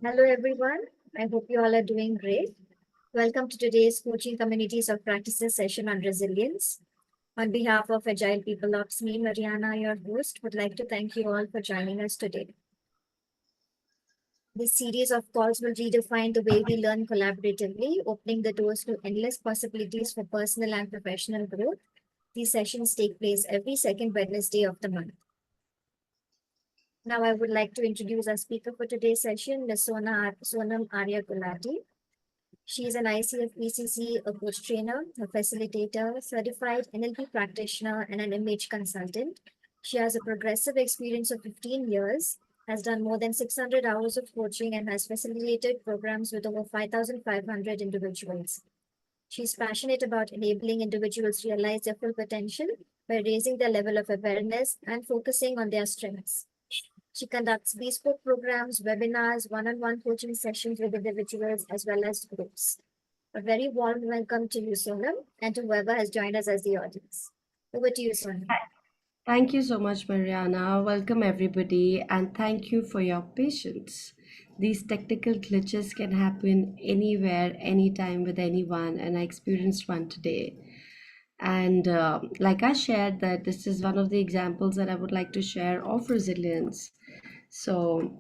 Hello, everyone. I hope you all are doing great. Welcome to today's Coaching Communities of Practices session on resilience. On behalf of Agile People Ops, me, Mariana, your host, would like to thank you all for joining us today. This series of calls will redefine the way we learn collaboratively, opening the doors to endless possibilities for personal and professional growth. These sessions take place every second Wednesday of the month. Now, I would like to introduce our speaker for today's session, Ms. Sonam Arya Gulati. She is an ICF PCC, a coach trainer, a facilitator, certified NLP practitioner, and an image consultant. She has a progressive experience of 15 years, has done more than 600 hours of coaching, and has facilitated programs with over 5,500 individuals. She's passionate about enabling individuals realize their full potential by raising their level of awareness and focusing on their strengths. She conducts bespoke programs, webinars, one-on-one coaching sessions with individuals as well as groups. A very warm welcome to you, Sonam, and to whoever has joined us as the audience. Over to you, Sonam. Thank you so much, Mariana. Welcome, everybody, and thank you for your patience. These technical glitches can happen anywhere, anytime, with anyone, and I experienced one today. And like I shared, that this is one of the examples that I would like to share of resilience. So,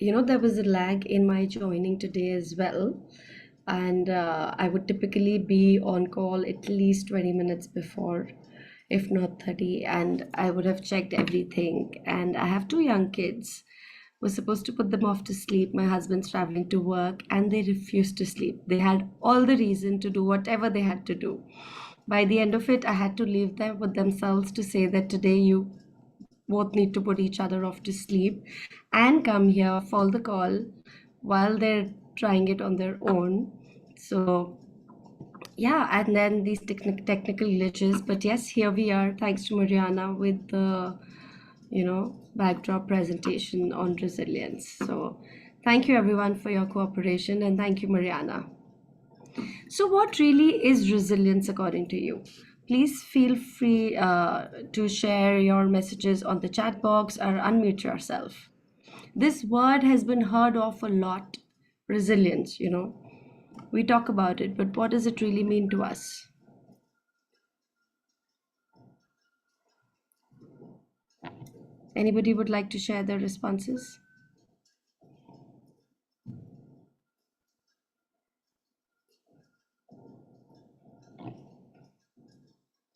there was a lag in my joining today as well. And I would typically be on call at least 20 minutes before, if not 30, and I would have checked everything. And I have two young kids. Was supposed to put them off to sleep. My husband's traveling to work, and they refused to sleep. They had all the reason to do whatever they had to do. By the end of it, I had to leave them with themselves to say that today you both need to put each other off to sleep and come here for the call while they're trying it on their own. So yeah, and then these technical glitches, but yes, here we are, thanks to Mariana, with the backdrop presentation on resilience. So thank you everyone for your cooperation, and thank you, Mariana. So what really is resilience according to you? Please feel free to share your messages on the chat box or unmute yourself. This word has been heard of a lot. Resilience, we talk about it, but what does it really mean to us? Anybody would like to share their responses?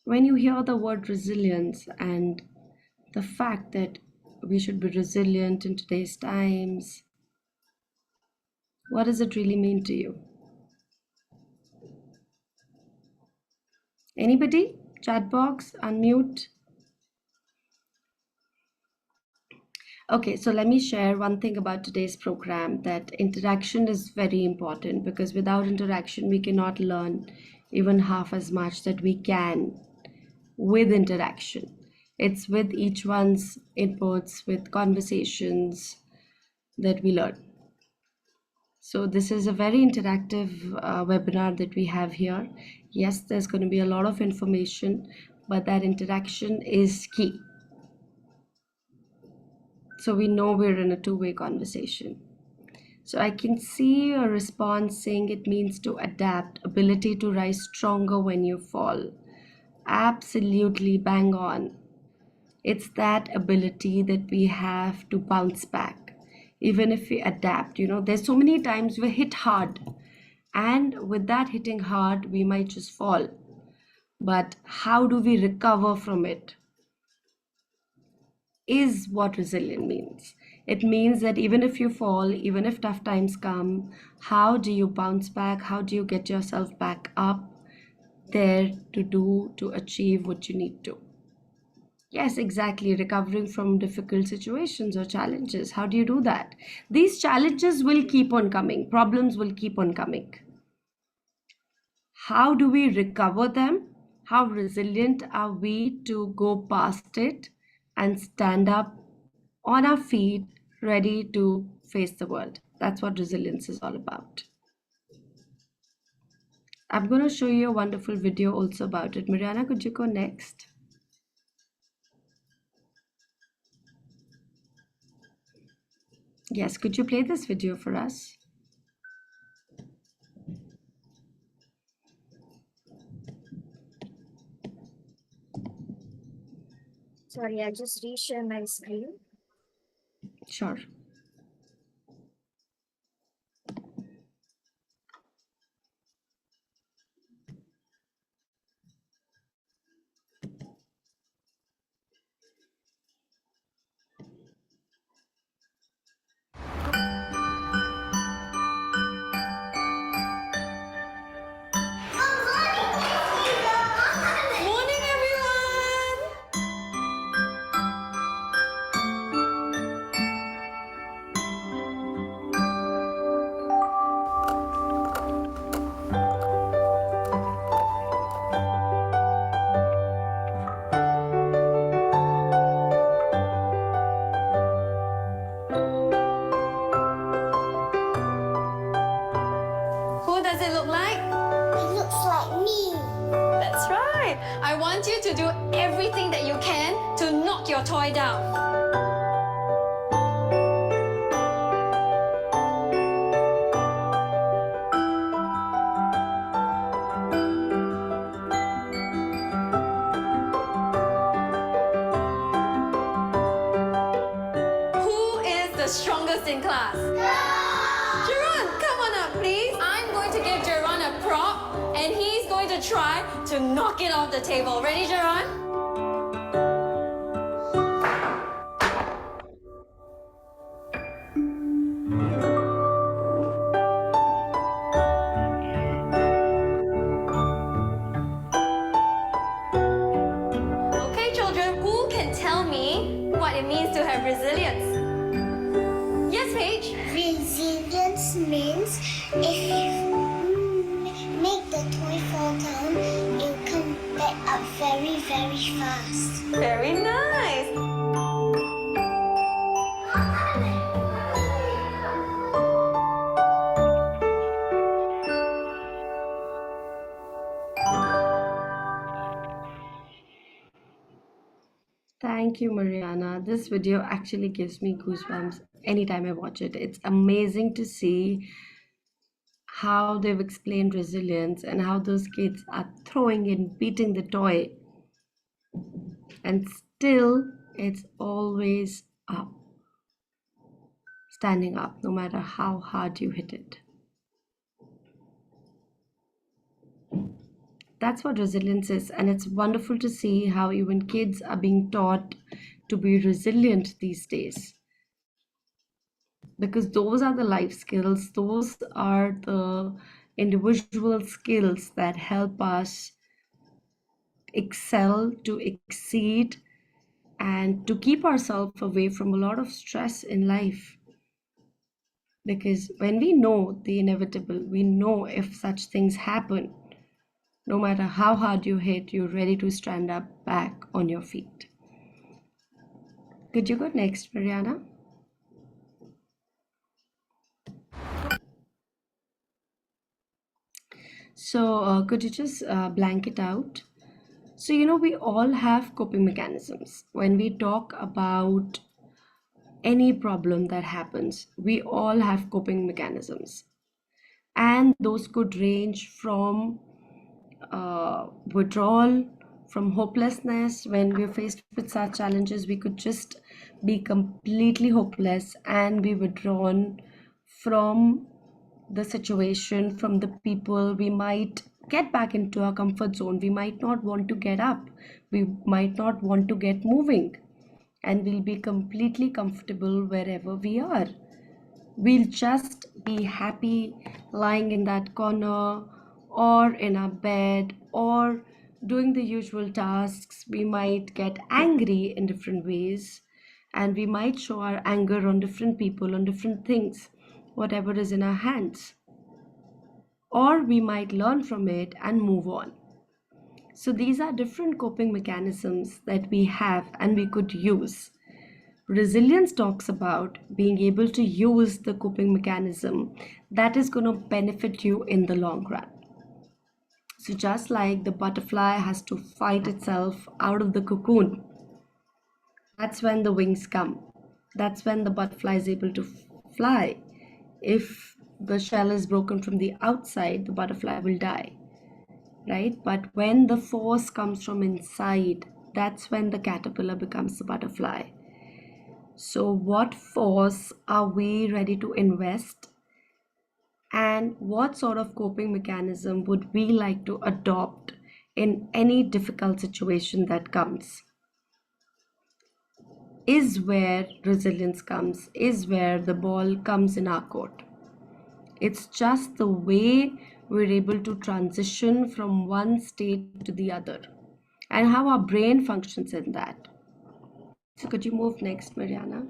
When you hear the word resilience and the fact that we should be resilient in today's times, what does it really mean to you? Anybody? Chat box, unmute. Okay, so let me share one thing about today's program, that interaction is very important, because without interaction, we cannot learn even half as much that we can with interaction. It's with each one's inputs, with conversations, that we learn. So this is a very interactive webinar that we have here. Yes, there's going to be a lot of information, but that interaction is key. So we know we're in a two-way conversation. So I can see a response saying it means to adapt, ability to rise stronger when you fall. Absolutely bang on. It's that ability that we have to bounce back, even if we adapt. There's so many times we hit hard, and with that hitting hard, we might just fall. But how do we recover from it is what resilient means. It means that even if you fall, even if tough times come, how do you bounce back? How do you get yourself back up there to achieve what you need to? Yes, exactly. Recovering from difficult situations or challenges. How do you do that? These challenges will keep on coming, problems will keep on coming. How do we recover them? How resilient are we to go past it and stand up on our feet, ready to face the world? That's what resilience is all about. I'm going to show you a wonderful video also about it. Mariana, could you go next? Yes, could you play this video for us? Sorry, I'll just reshare my screen. Sure. Morning, everyone! Who does it look like? It looks like me. That's right. I want you to do everything that you can to knock your toy down. Who is the strongest in class? Jeron, come on up, please. I'm going to give Jeron a prop, and he's going to try to knock it off the table. Ready, Jeron? Okay, children, who can tell me what it means to have resilience? Yes, Paige? Resilience means if you make the toy fall down, it'll come back up very, very fast. Very nice. Thank you, Mariana. This video actually gives me goosebumps anytime I watch it. It's amazing to see how they've explained resilience and how those kids are throwing and beating the toy, and still it's always up, standing up, no matter how hard you hit it. That's what resilience is, and it's wonderful to see how even kids are being taught to be resilient these days, because those are the life skills, those are the individual skills that help us excel, to exceed, and to keep ourselves away from a lot of stress in life. Because when we know the inevitable, we know if such things happen, no matter how hard you hit, you're ready to stand up back on your feet. Could you go next, Mariana? So, could you just blank it out? So, we all have coping mechanisms. When we talk about any problem that happens, we all have coping mechanisms. And those could range from withdrawal, from hopelessness. When we're faced with such challenges, we could just be completely hopeless and be withdrawn from the situation, from the people. We might get back into our comfort zone. We might not want to get up. We might not want to get moving. And we'll be completely comfortable wherever we are. We'll just be happy lying in that corner or in our bed or doing the usual tasks. We might get angry in different ways, and we might show our anger on different people, on different things, whatever is in our hands. Or we might learn from it and move on. So these are different coping mechanisms that we have and we could use. Resilience talks about being able to use the coping mechanism that is going to benefit you in the long run. So, just like the butterfly has to fight itself out of the cocoon, that's when the wings come. That's when the butterfly is able to fly. If the shell is broken from the outside, the butterfly will die, right? But when the force comes from inside, that's when the caterpillar becomes the butterfly. So, what force are we ready to invest? And what sort of coping mechanism would we like to adopt in any difficult situation that comes? Is where resilience comes, is where the ball comes in our court. It's just the way we're able to transition from one state to the other and how our brain functions in that. So, could you move next, Mariana?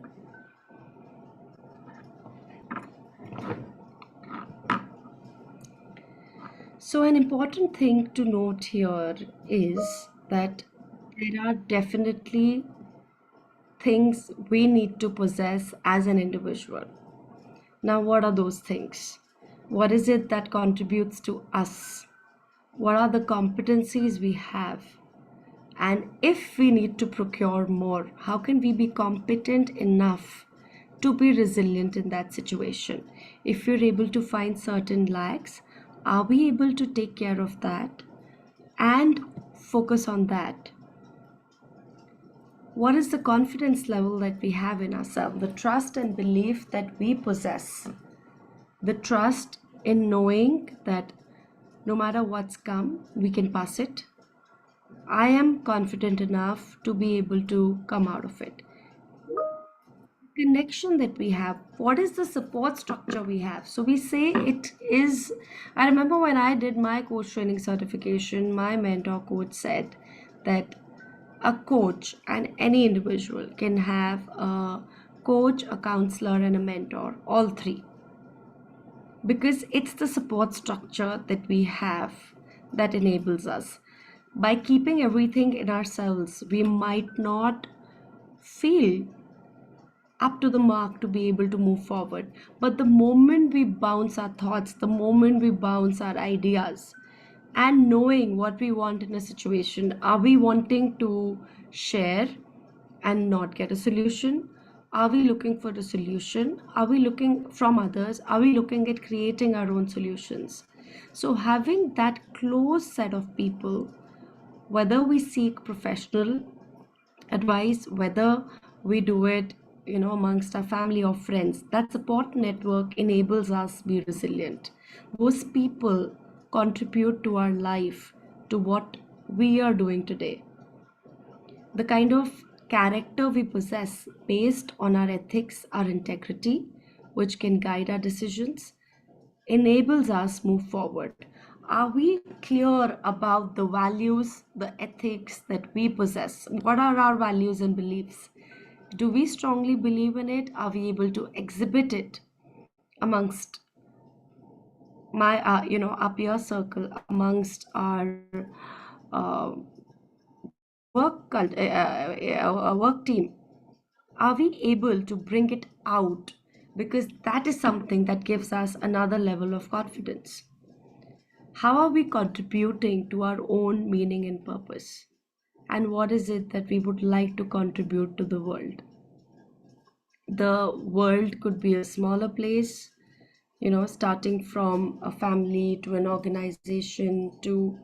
So, an important thing to note here is that there are definitely things we need to possess as an individual. Now, what are those things? What is it that contributes to us? What are the competencies we have? And if we need to procure more, how can we be competent enough to be resilient in that situation? If you're able to find certain lacks, are we able to take care of that and focus on that? What is the confidence level that we have in ourselves? The trust and belief that we possess. The trust in knowing that no matter what's come, we can pass it. I am confident enough to be able to come out of it. Connection that we have, what is the support structure we have? So we say it is, I remember when I did my coach training certification, my mentor coach said that a coach and any individual can have a coach, a counselor, and a mentor, all three, because it's the support structure that we have that enables us. By keeping everything in ourselves, we might not feel up to the mark to be able to move forward. But the moment we bounce our thoughts, the moment we bounce our ideas, and knowing what we want in a situation, are we wanting to share and not get a solution? Are we looking for a solution? Are we looking from others? Are we looking at creating our own solutions? So having that close set of people, whether we seek professional advice, whether we do it amongst our family or friends, that support network enables us be resilient. Those people contribute to our life, to what we are doing today. The kind of character we possess based on our ethics, our integrity, which can guide our decisions, enables us move forward. Are we clear about the values, the ethics that we possess? What are our values and beliefs? Do we strongly believe in it? Are we able to exhibit it amongst our peer circle, amongst our uh, work team? Are we able to bring it out? Because that is something that gives us another level of confidence. How are we contributing to our own meaning and purpose? And what is it that we would like to contribute to the world? The world could be a smaller place, starting from a family to an organization to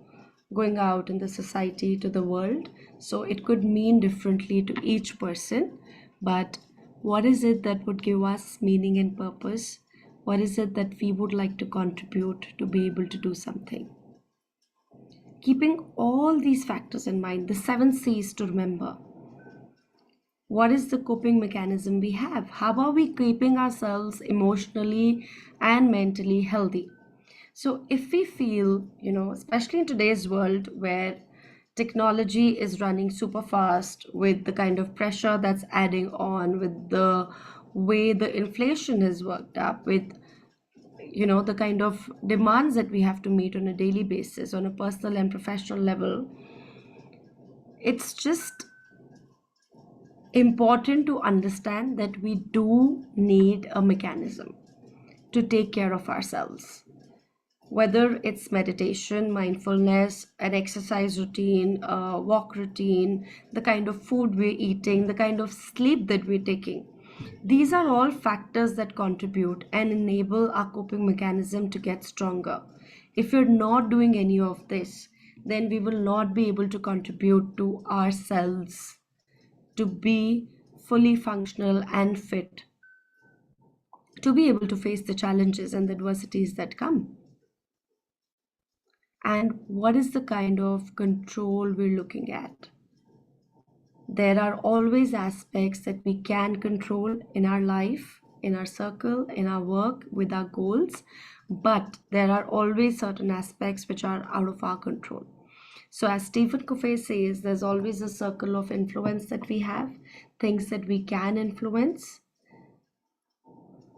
going out in the society to the world. So it could mean differently to each person. But what is it that would give us meaning and purpose? What is it that we would like to contribute to be able to do something? Keeping all these factors in mind, the 7 C's to remember. What is the coping mechanism we have? How are we keeping ourselves emotionally and mentally healthy? So if we feel, especially in today's world where technology is running super fast, with the kind of pressure that's adding on, with the way the inflation is worked up, with the kind of demands that we have to meet on a daily basis, on a personal and professional level, it's just important to understand that we do need a mechanism to take care of ourselves. Whether it's meditation, mindfulness, an exercise routine, a walk routine, the kind of food we're eating, the kind of sleep that we're taking. These are all factors that contribute and enable our coping mechanism to get stronger. If you're not doing any of this, then we will not be able to contribute to ourselves to be fully functional and fit to be able to face the challenges and the adversities that come. And what is the kind of control we're looking at? There are always aspects that we can control in our life, in our circle, in our work, with our goals, but there are always certain aspects which are out of our control. So, as Stephen Covey says, there's always a circle of influence that we have, things that we can influence,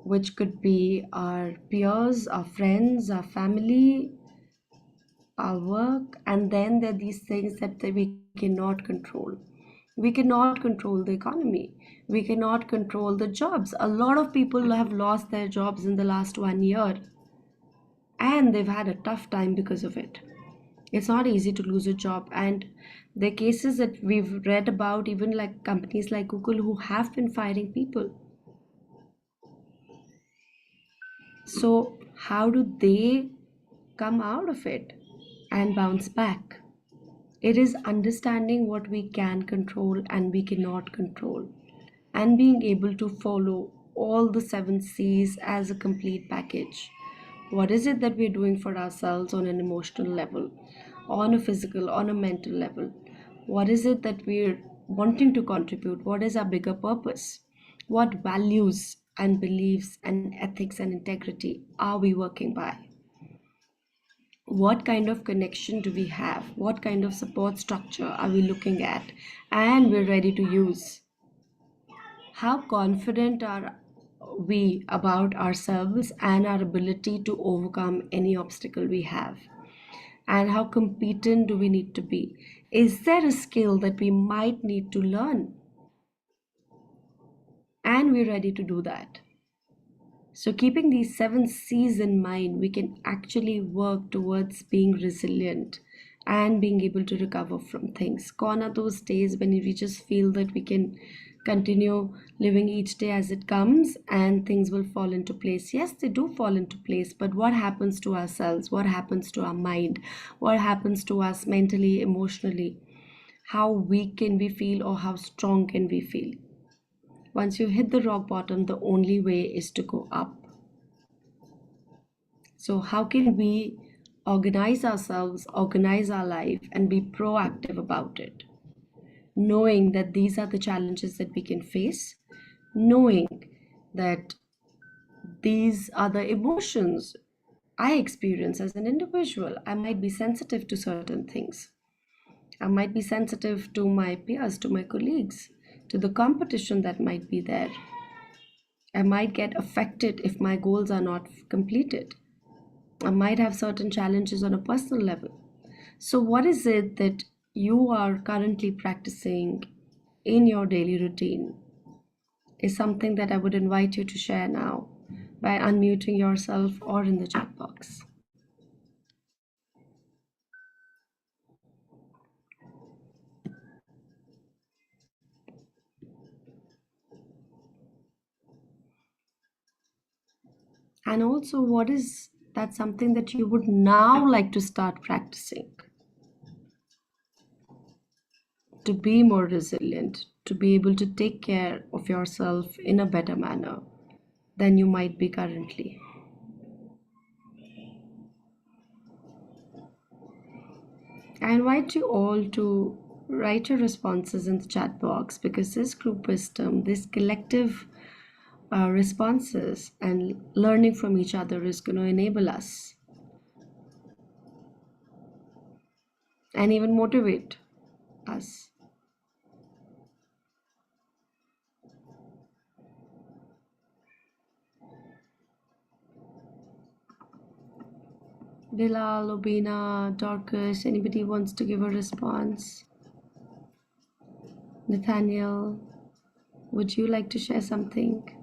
which could be our peers, our friends, our family, our work, and then there are these things that we cannot control. We cannot control the economy. We cannot control the jobs. A lot of people have lost their jobs in the last 1 year and they've had a tough time because of it. It's not easy to lose a job. And the cases that we've read about, even like companies like Google, who have been firing people. So, how do they come out of it and bounce back? It is understanding what we can control and we cannot control, and being able to follow all the 7 C's as a complete package. What is it that we're doing for ourselves on an emotional level, on a physical, on a mental level? What is it that we're wanting to contribute? What is our bigger purpose? What values and beliefs and ethics and integrity are we working by? What kind of connection do we have? What kind of support structure are we looking at and we're ready to use? How confident are we about ourselves and our ability to overcome any obstacle we have? And how competent do we need to be? Is there a skill that we might need to learn? And we're ready to do that. So, keeping these 7 C's in mind, we can actually work towards being resilient and being able to recover from things. Gone are those days when we just feel that we can continue living each day as it comes and things will fall into place. Yes, they do fall into place, but what happens to ourselves? What happens to our mind? What happens to us mentally, emotionally? How weak can we feel or how strong can we feel? Once you hit the rock bottom, the only way is to go up. So, how can we organize ourselves, organize our life, and be proactive about it? Knowing that these are the challenges that we can face, knowing that these are the emotions I experience as an individual. I might be sensitive to certain things. I might be sensitive to my peers, to my colleagues, to the competition that might be there. I might get affected if my goals are not completed. I might have certain challenges on a personal level. So, what is it that you are currently practicing in your daily routine? Is something that I would invite you to share now by unmuting yourself or in the chat box. And also, what is that something that you would now like to start practicing to be more resilient, to be able to take care of yourself in a better manner than you might be currently? I invite you all to write your responses in the chat box, because this group wisdom, this collective responses and learning from each other is going to enable us and even motivate us. Bilal, Obina, Dorcas, anybody wants to give a response? Nathaniel, would you like to share something?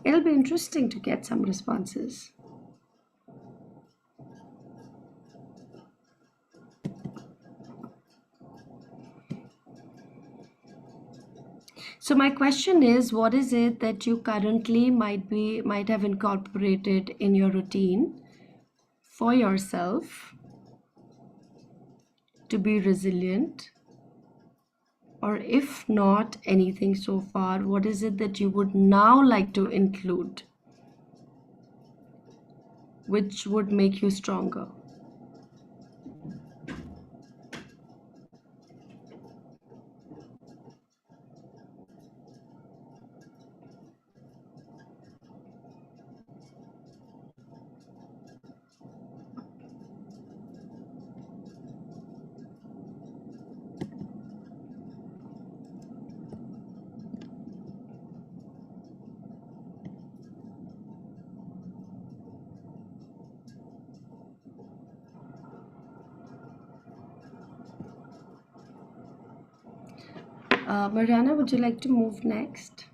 It'll be interesting to get some responses. So my question is, what is it that you currently might have incorporated in your routine for yourself to be resilient? Or if not anything so far, what is it that you would now like to include, which would make you stronger? Mariana, would you like to move next?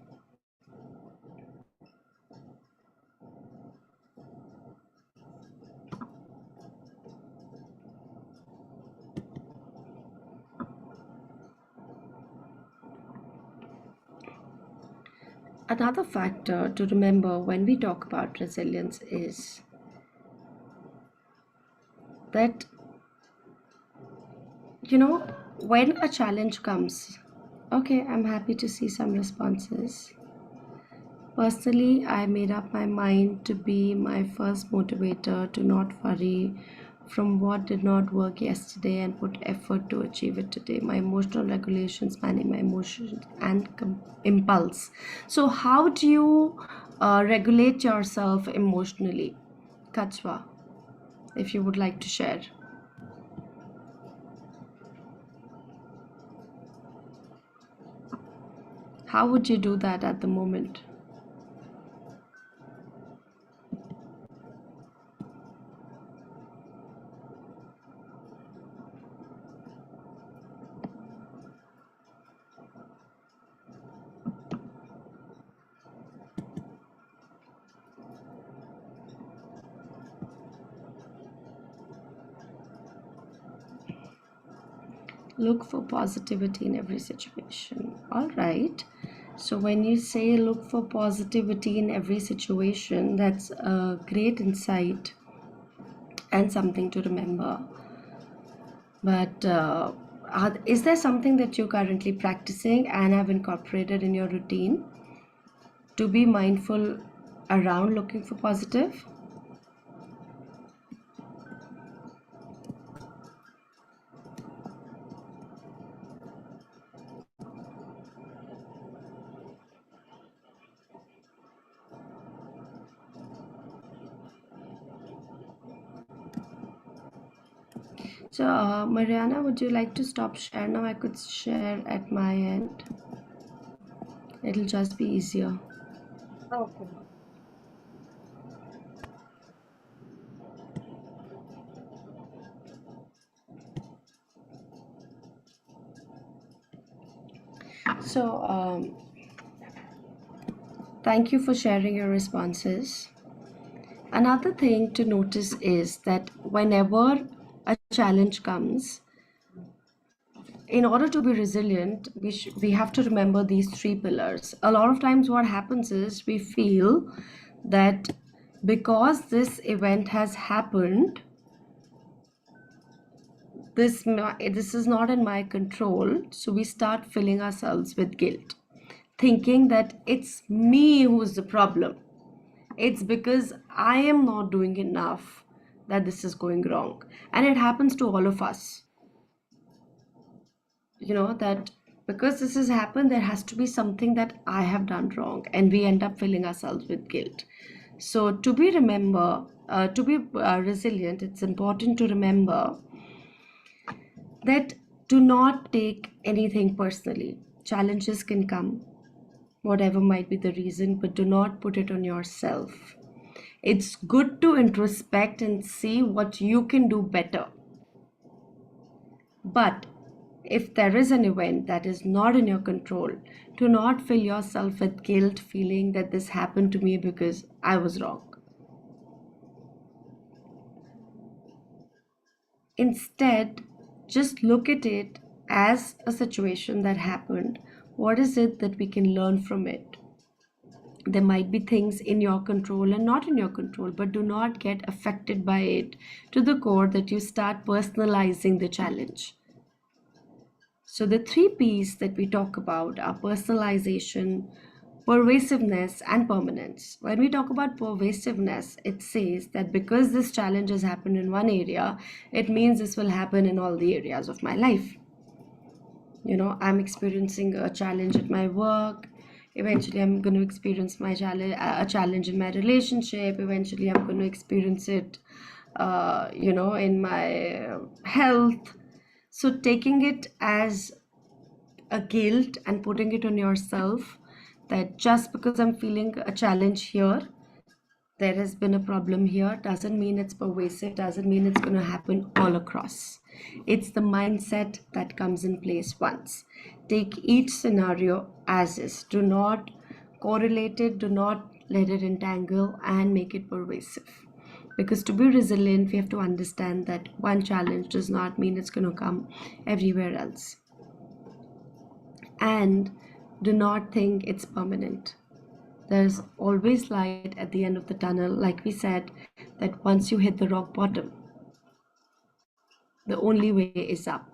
Another factor to remember when we talk about resilience is that, when a challenge comes, okay, I'm happy to see some responses. Personally, I made up my mind to be my first motivator, to not worry from what did not work yesterday and put effort to achieve it today. My emotional regulations, managing my emotions and impulse. So, how do you regulate yourself emotionally? Kachwa, if you would like to share. How would you do that at the moment? Look for positivity in every situation. All right. So, when you say look for positivity in every situation, that's a great insight and something to remember. But is there something that you're currently practicing and have incorporated in your routine to be mindful around looking for positive? So, Mariana, would you like to stop share now? I could share at my end. It'll just be easier. Okay. So, thank you for sharing your responses. Another thing to notice is that whenever a challenge comes, in order to be resilient, we have to remember these three pillars. A lot of times, what happens is we feel that because this event has happened, this is not in my control, so we start filling ourselves with guilt, thinking that it's me who's the problem. It's because I am not doing enough that this is going wrong. And it happens to all of us. That because this has happened, there has to be something that I have done wrong. And we end up filling ourselves with guilt. So, to be resilient, it's important to remember that do not take anything personally. Challenges can come, whatever might be the reason, but do not put it on yourself. It's good to introspect and see what you can do better. But if there is an event that is not in your control, do not fill yourself with guilt, feeling that this happened to me because I was wrong. Instead, just look at it as a situation that happened. What is it that we can learn from it? There might be things in your control and not in your control, but do not get affected by it to the core that you start personalizing the challenge. So the 3 P's that we talk about are personalization, pervasiveness, and permanence. When we talk about pervasiveness, it says that because this challenge has happened in one area, it means this will happen in all the areas of my life. I'm experiencing a challenge at my work. Eventually, I'm going to experience a challenge in my relationship. Eventually, I'm going to experience it, in my health. So taking it as a guilt and putting it on yourself, that just because I'm feeling a challenge here, there has been a problem here, doesn't mean it's pervasive, doesn't mean it's going to happen all across. It's the mindset that comes in place once. Take each scenario as is. Do not correlate it, do not let it entangle and make it pervasive. Because to be resilient, we have to understand that one challenge does not mean it's going to come everywhere else. And do not think it's permanent. There's always light at the end of the tunnel. Like we said, that once you hit the rock bottom, the only way is up.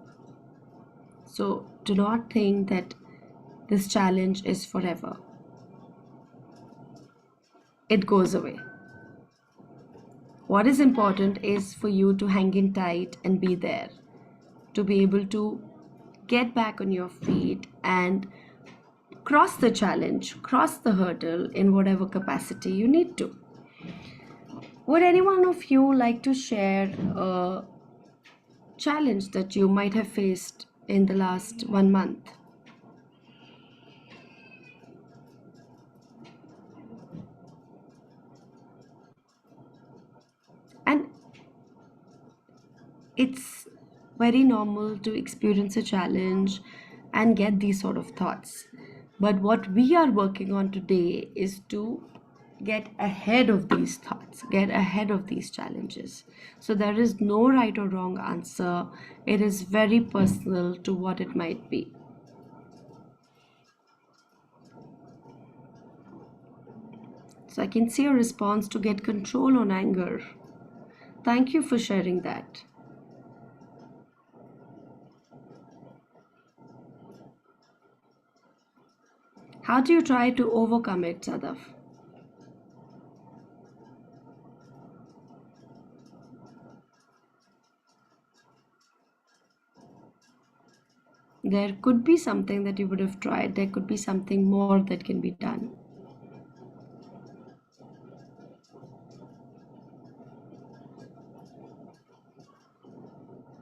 So do not think that this challenge is forever. It goes away. What is important is for you to hang in tight and be there, to be able to get back on your feet and cross the challenge, cross the hurdle in whatever capacity you need to. Would any one of you like to share a challenge that you might have faced in the last 1 month? And it's very normal to experience a challenge and get these sort of thoughts. But what we are working on today is to get ahead of these thoughts, get ahead of these challenges. So there is no right or wrong answer. It is very personal to what it might be. So I can see a response to get control on anger. Thank you for sharing that. How do you try to overcome it, Sadaf? There could be something that you would have tried. There could be something more that can be done.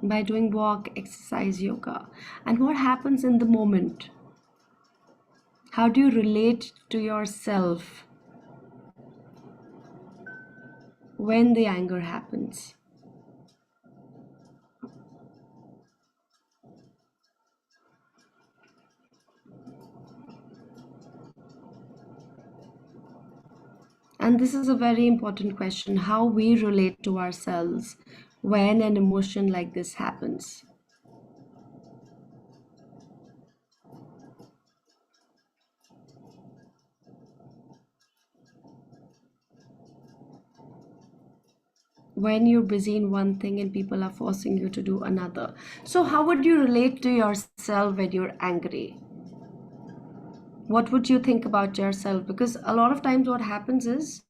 By doing walk, exercise, yoga. And what happens in the moment? How do you relate to yourself when the anger happens? And this is a very important question, how we relate to ourselves when an emotion like this happens. When you're busy in one thing and people are forcing you to do another. So how would you relate to yourself when you're angry? What would you think about yourself? Because a lot of times what happens is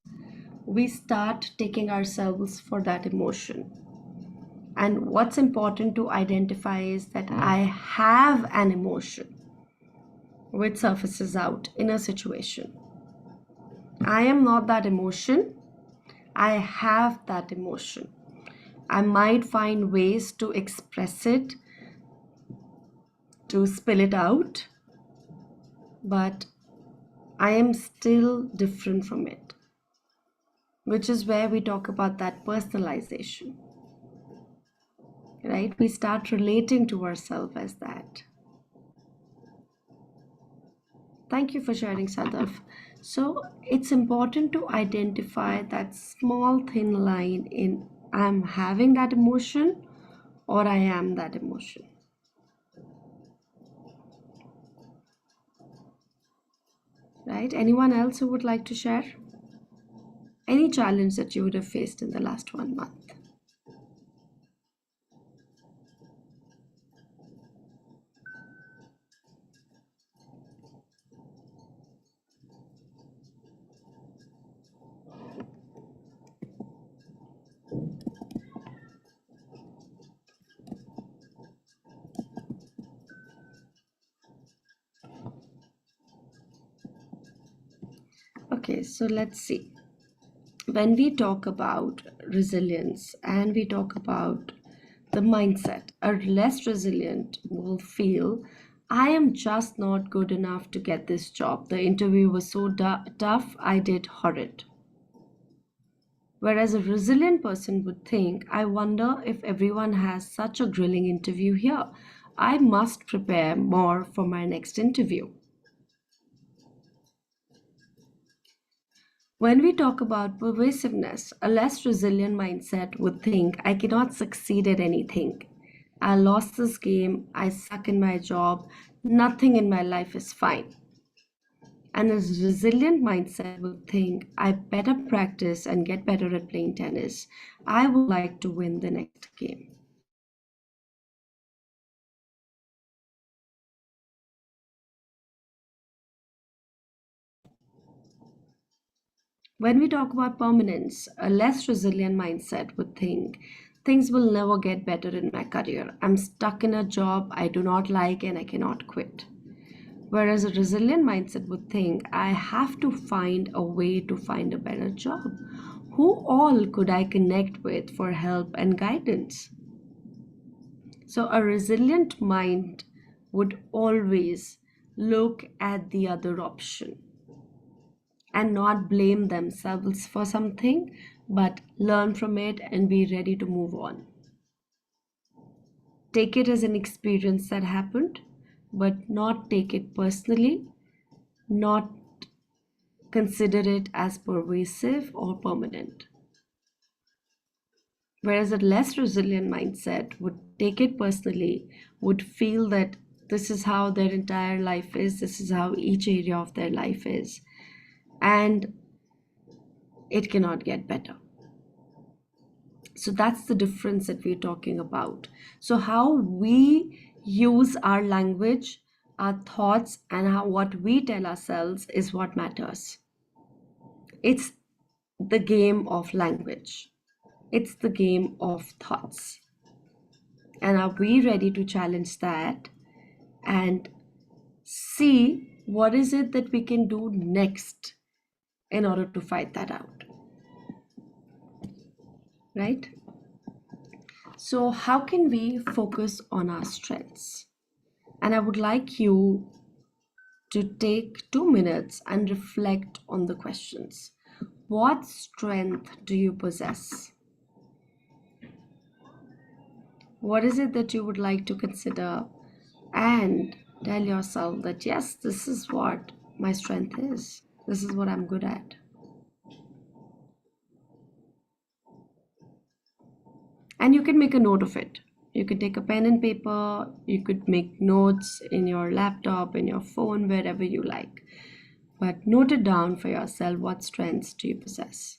we start taking ourselves for that emotion. And what's important to identify is that I have an emotion which surfaces out in a situation. I am not that emotion. I have that emotion. I might find ways to express it, to spill it out, but I am still different from it, which is where we talk about that personalization. right? We start relating to ourselves as that. Thank you for sharing, Sadaf. So it's important to identify that small thin line in I'm having that emotion or I am that emotion. Right? Anyone else who would like to share? Any challenge that you would have faced in the last 1 month? Okay, so let's see. When we talk about resilience and we talk about the mindset, a less resilient will feel, I am just not good enough to get this job. The interview was so tough, I did horrid. Whereas a resilient person would think, I wonder if everyone has such a grilling interview here. I must prepare more for my next interview. When we talk about pervasiveness, a less resilient mindset would think, I cannot succeed at anything. I lost this game, I suck in my job, nothing in my life is fine. And a resilient mindset would think, I better practice and get better at playing tennis. I would like to win the next game. When we talk about permanence, a less resilient mindset would think things will never get better in my career. I'm stuck in a job I do not like and I cannot quit. Whereas a resilient mindset would think I have to find a way to find a better job. Who all could I connect with for help and guidance? So a resilient mind would always look at the other option and not blame themselves for something, but learn from it and be ready to move on. Take it as an experience that happened, but not take it personally, not consider it as pervasive or permanent. Whereas a less resilient mindset would take it personally, would feel that this is how their entire life is, this is how each area of their life is, and it cannot get better. So that's the difference that we're talking about. So how we use our language, our thoughts, and what we tell ourselves is what matters. It's the game of language. It's the game of thoughts. And are we ready to challenge that and see what is it that we can do next in order to fight that out? Right? So, how can we focus on our strengths? And I would like you to take 2 minutes and reflect on the questions. What strength do you possess? What is it that you would like to consider and tell yourself that yes, this is what my strength is, this is what I'm good at? And you can make a note of it. You could take a pen and paper, you could make notes in your laptop, in your phone, wherever you like. But note it down for yourself. What strengths do you possess?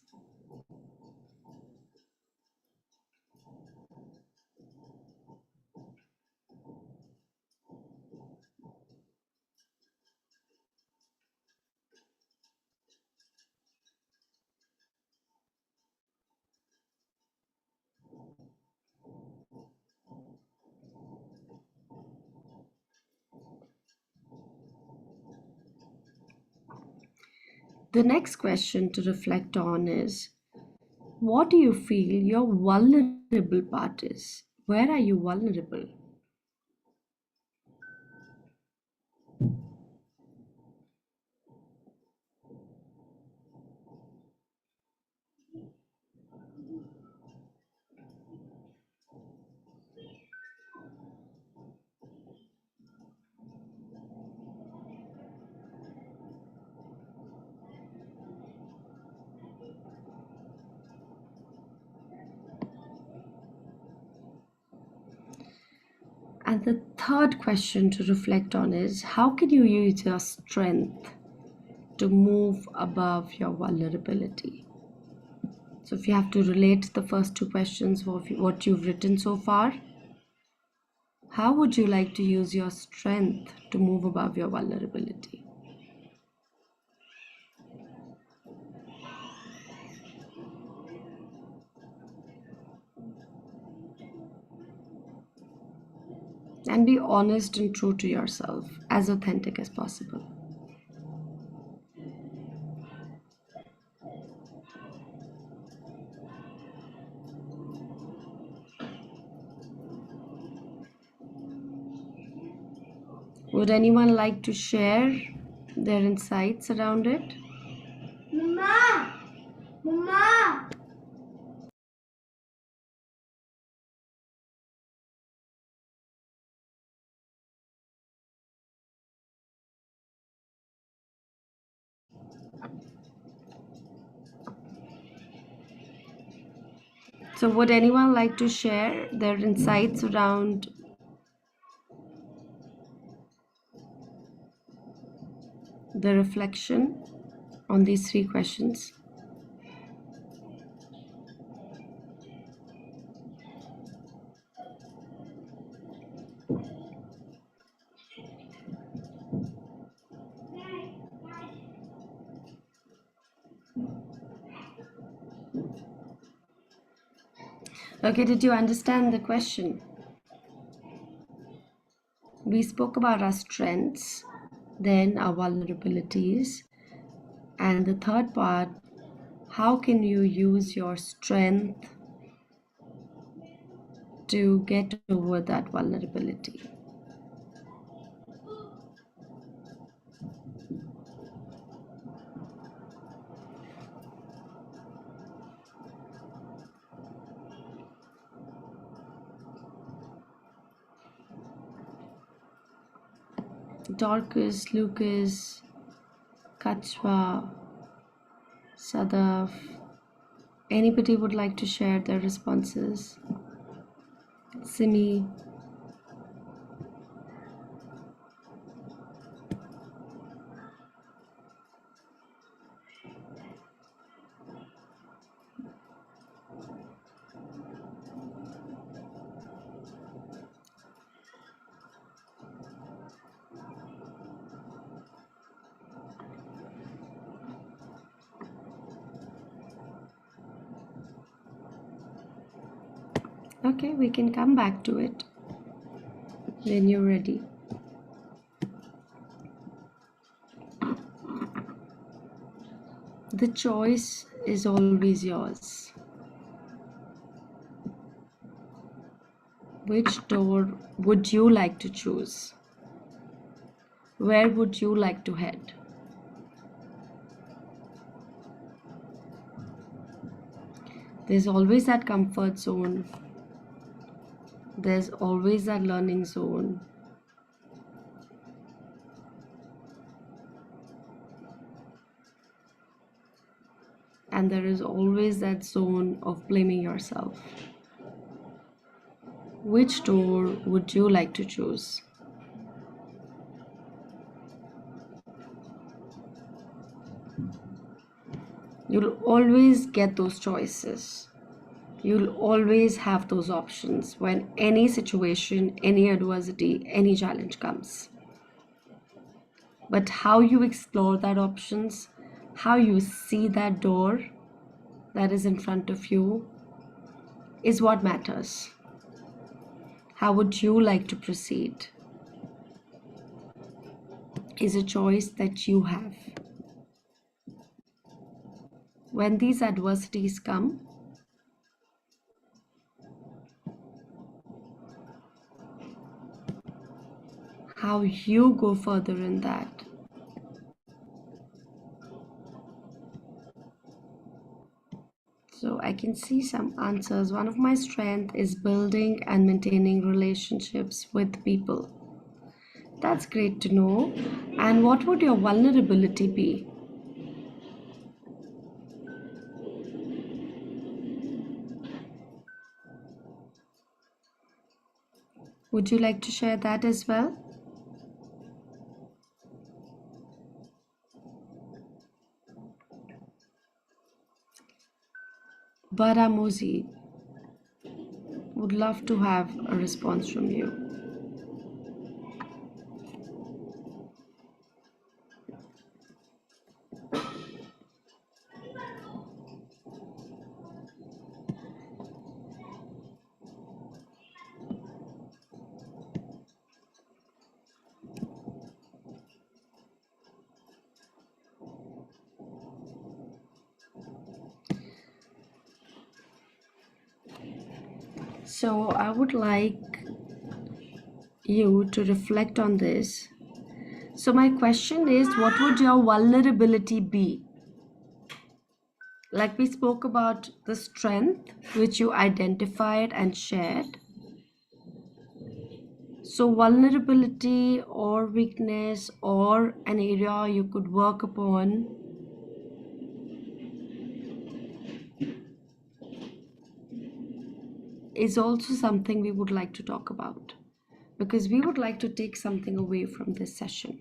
The next question to reflect on is, what do you feel your vulnerable part is? Where are you vulnerable? And the third question to reflect on is, how can you use your strength to move above your vulnerability? So if you have to relate the first two questions of what you've written so far, how would you like to use your strength to move above your vulnerability? And be honest and true to yourself, as authentic as possible. Would anyone like to share their insights around it? Mama! Mama! So would anyone like to share their insights around the reflection on these three questions? Okay, did you understand the question? We spoke about our strengths, then our vulnerabilities, and the third part, how can you use your strength to get over that vulnerability? Dorcas, Lucas, Kachwa, Sadaf, anybody would like to share their responses? Simi. Okay, we can come back to it when you're ready. The choice is always yours. Which door would you like to choose? Where would you like to head? There's always that comfort zone. There's always that learning zone. And there is always that zone of blaming yourself. Which door would you like to choose? You'll always get those choices. You'll always have those options when any situation, any adversity, any challenge comes. But how you explore that options, how you see that door that is in front of you is what matters. How would you like to proceed is a choice that you have. When these adversities come, how you go further in that. So I can see some answers. One of my strengths is building and maintaining relationships with people. That's great to know. And what would your vulnerability be? Would you like to share that as well? Baramozi, would love to have a response from you. So I would like you to reflect on this. So my question is, what would your vulnerability be? Like we spoke about the strength which you identified and shared. So vulnerability or weakness or an area you could work upon is also something we would like to talk about, because we would like to take something away from this session.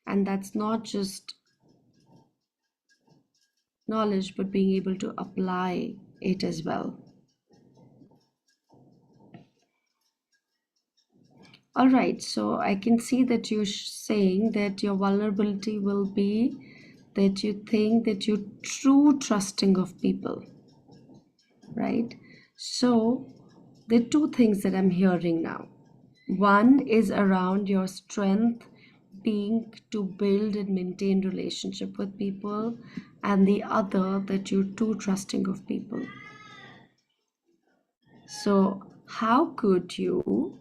And that's not just knowledge, but being able to apply it as well. All right, so I can see that you're saying that your vulnerability will be that you think that you're true trusting of people, right? So there are two things that I'm hearing now. One is around your strength being to build and maintain relationship with people, and the other that you're too trusting of people. So how could you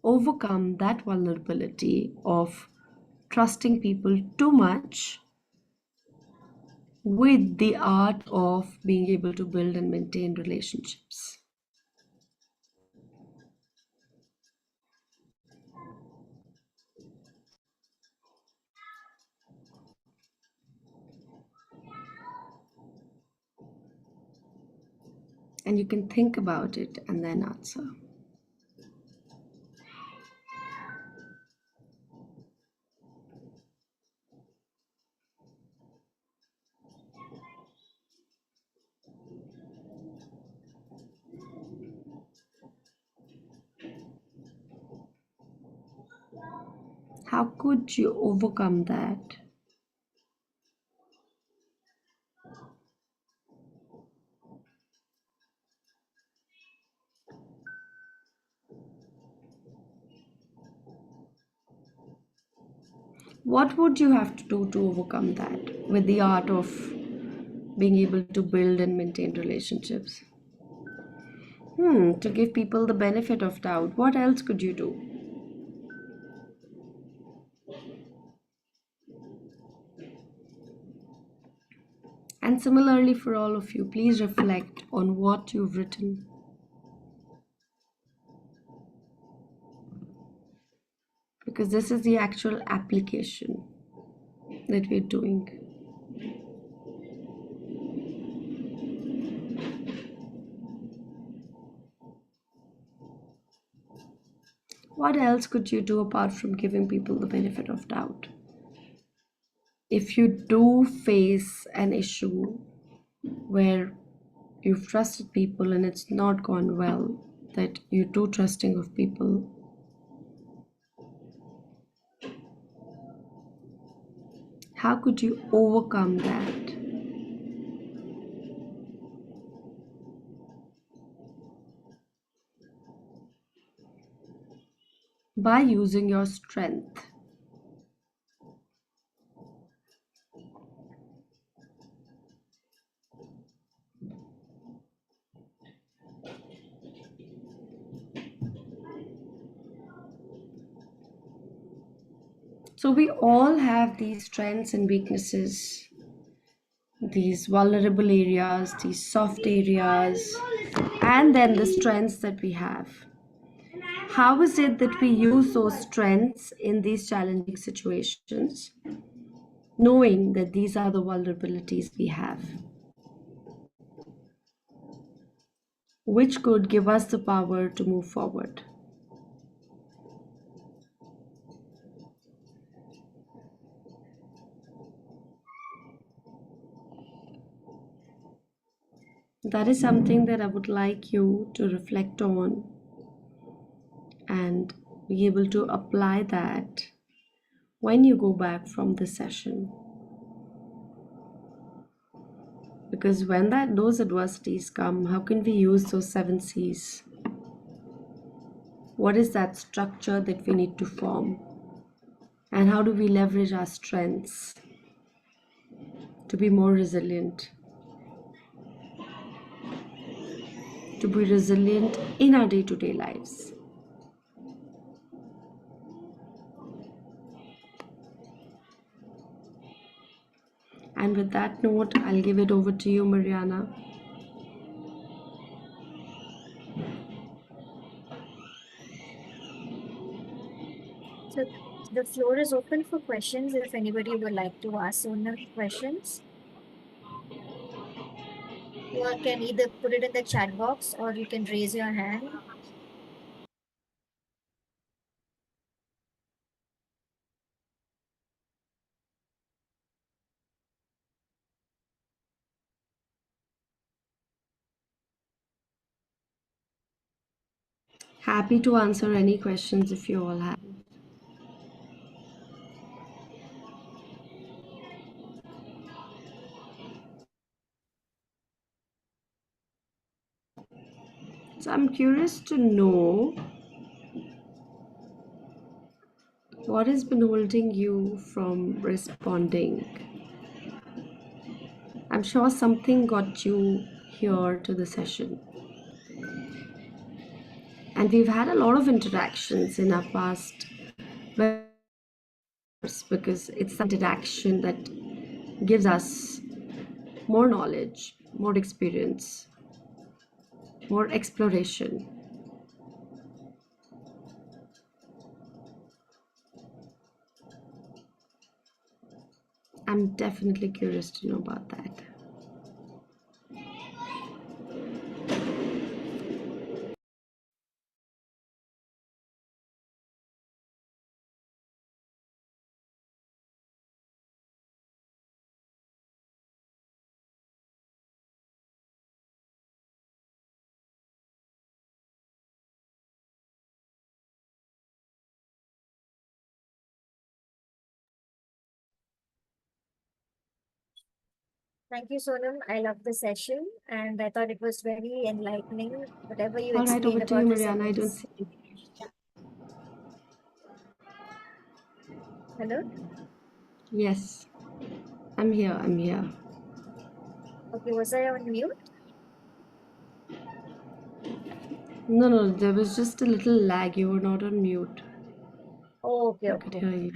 overcome that vulnerability of trusting people too much with the art of being able to build and maintain relationships? And you can think about it and then answer. How could you overcome that? What would you have to do to overcome that with the art of being able to build and maintain relationships? To give people the benefit of doubt, what else could you do? And similarly for all of you, please reflect on what you've written. Because this is the actual application that we're doing. What else could you do apart from giving people the benefit of doubt? If you do face an issue where you've trusted people and it's not gone well, that you're too trusting of people, how could you overcome that? By using your strength. So we all have these strengths and weaknesses, these vulnerable areas, these soft areas, and then the strengths that we have. How is it that we use those strengths in these challenging situations, knowing that these are the vulnerabilities we have? which could give us the power to move forward. That is something that I would like you to reflect on and be able to apply that when you go back from the session. Because when those adversities come, how can we use those 7 C's? What is that structure that we need to form? And how do we leverage our strengths to be more resilient? To be resilient in our day-to-day lives. And with that note, I'll give it over to you, Mariana. So the floor is open for questions if anybody would like to ask Sonal questions. You all can either put it in the chat box or you can raise your hand. Happy to answer any questions if you all have. So I'm curious to know what has been holding you from responding. I'm sure something got you here to the session. And we've had a lot of interactions in our past because it's that interaction that gives us more knowledge, more experience, more exploration. I'm definitely curious to know about that. Thank you, Sonam. I love the session and I thought it was very enlightening. Whatever you All right, over explained to you, about Mariana. I don't resilience. see. Hello? Yes, I'm here. I'm here. Okay, was I on mute? No, no, there was just a little lag. You were not on mute. Oh, okay, I could okay. hear you.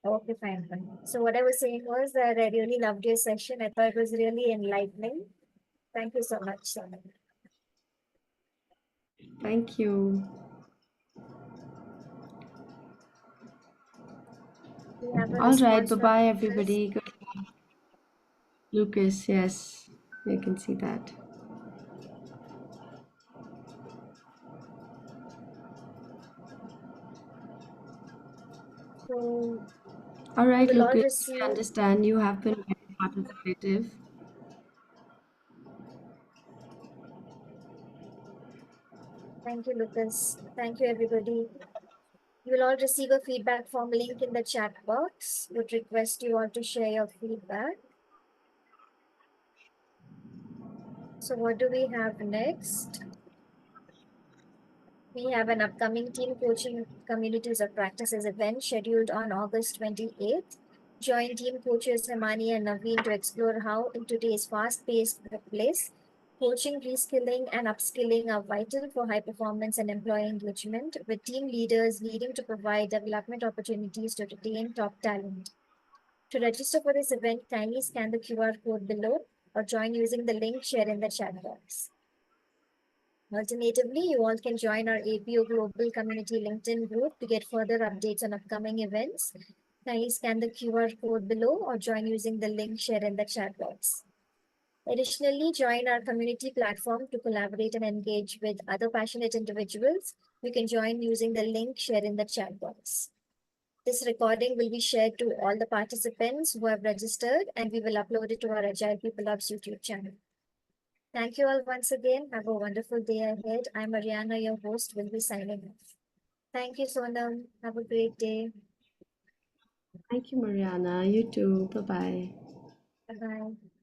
Okay, fine, fine. So what I was saying was that I really loved your session. I thought it was really enlightening. Thank you so much, Sonam. Thank you. We have a All right, response bye from bye, Lucas. everybody. Good. Lucas, yes, you can see that. So All right, we'll all Lucas, receive. I understand you have been very participative. Thank you, Lucas. Thank you, everybody. You will all receive a feedback form link in the chat box. Would request you all to share your feedback. So what do we have next? We have an upcoming team coaching communities of practices event scheduled on August 28th. Join team coaches Himani and Naveen to explore how in today's fast-paced workplace, coaching, reskilling, and upskilling are vital for high performance and employee engagement, with team leaders needing to provide development opportunities to retain top talent. To register for this event, kindly scan the QR code below or join using the link shared in the chat box. Alternatively, you all can join our APO Global Community LinkedIn group to get further updates on upcoming events. Kindly scan the QR code below or join using the link shared in the chat box. Additionally, join our community platform to collaborate and engage with other passionate individuals. You can join using the link shared in the chat box. This recording will be shared to all the participants who have registered, and we will upload it to our Agile People Labs YouTube channel. Thank you all once again. Have a wonderful day ahead. I'm Mariana, your host, will be signing off. Thank you, Sonam. Have a great day. Thank you, Mariana. You too. Bye bye. Bye-bye.